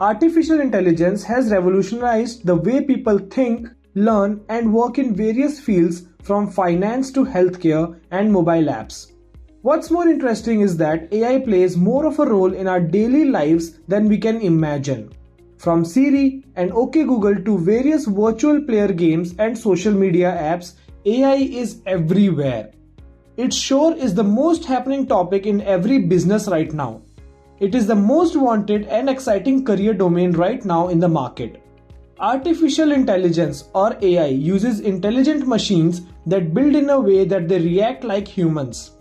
Artificial intelligence has revolutionized the way people think, learn, and work in various fields from finance to healthcare and mobile apps. What's more interesting is that AI plays more of a role in our daily lives than we can imagine. From Siri and OK Google to various virtual player games and social media apps, AI is everywhere. It sure is the most happening topic in every business right now. It is the most wanted and exciting career domain right now in the market. Artificial intelligence or AI uses intelligent machines that build in a way that they react like humans.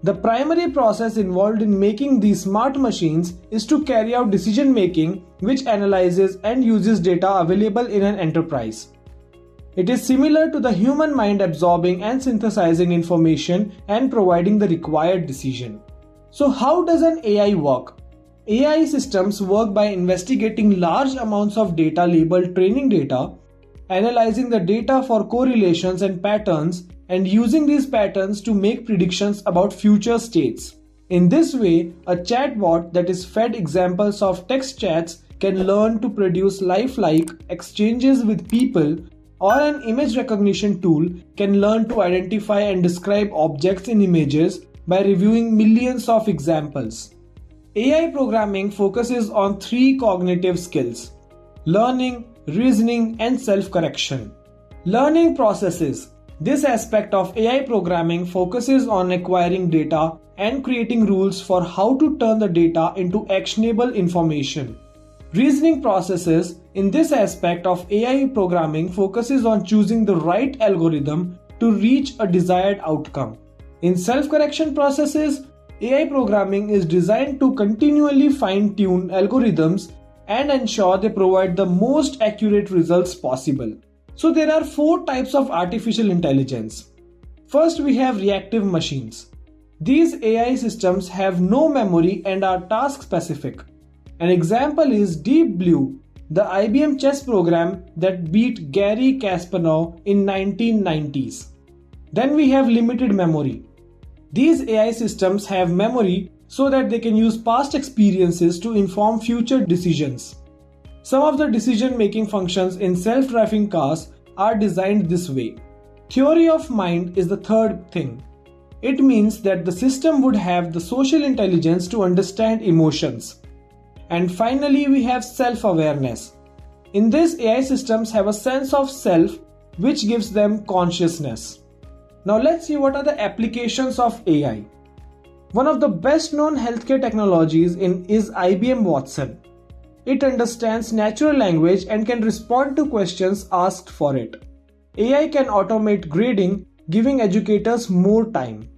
The primary process involved in making these smart machines is to carry out decision making, which analyzes and uses data available in an enterprise. It is similar to the human mind absorbing and synthesizing information and providing the required decision. So how does an AI work? AI systems work by investigating large amounts of data labeled training data, analyzing the data for correlations and patterns, and using these patterns to make predictions about future states. In this way, a chatbot that is fed examples of text chats can learn to produce lifelike exchanges with people, or an image recognition tool can learn to identify and describe objects in images by reviewing millions of examples. AI programming focuses on three cognitive skills: learning, reasoning, and self-correction. Learning processes. This aspect of AI programming focuses on acquiring data and creating rules for how to turn the data into actionable information. Reasoning processes. In this aspect of AI programming focuses on choosing the right algorithm to reach a desired outcome. In self-correction processes, AI programming is designed to continually fine-tune algorithms and ensure they provide the most accurate results possible. So there are four types of artificial intelligence. First, we have reactive machines. These AI systems have no memory and are task specific. An example is Deep Blue, the IBM chess program that beat Garry Kasparov in 1990s. Then we have limited memory. These AI systems have memory so that they can use past experiences to inform future decisions. Some of the decision-making functions in self-driving cars are designed this way. Theory of mind is the third thing. It means that the system would have the social intelligence to understand emotions. And finally, we have self-awareness. In this, AI systems have a sense of self which gives them consciousness. Now let's see what are the applications of AI. One of the best known healthcare technologies is IBM Watson. It understands natural language and can respond to questions asked for it. AI can automate grading, giving educators more time.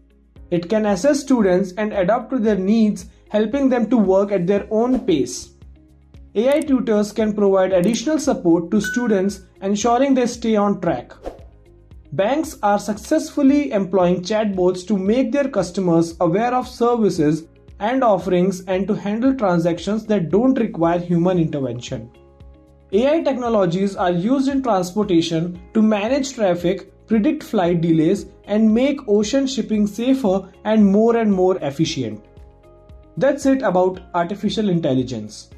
It can assess students and adapt to their needs, helping them to work at their own pace. AI tutors can provide additional support to students, ensuring they stay on track. Banks are successfully employing chatbots to make their customers aware of services and offerings and to handle transactions that don't require human intervention. AI technologies are used in transportation to manage traffic, predict flight delays, and make ocean shipping safer and more efficient. That's it about artificial intelligence.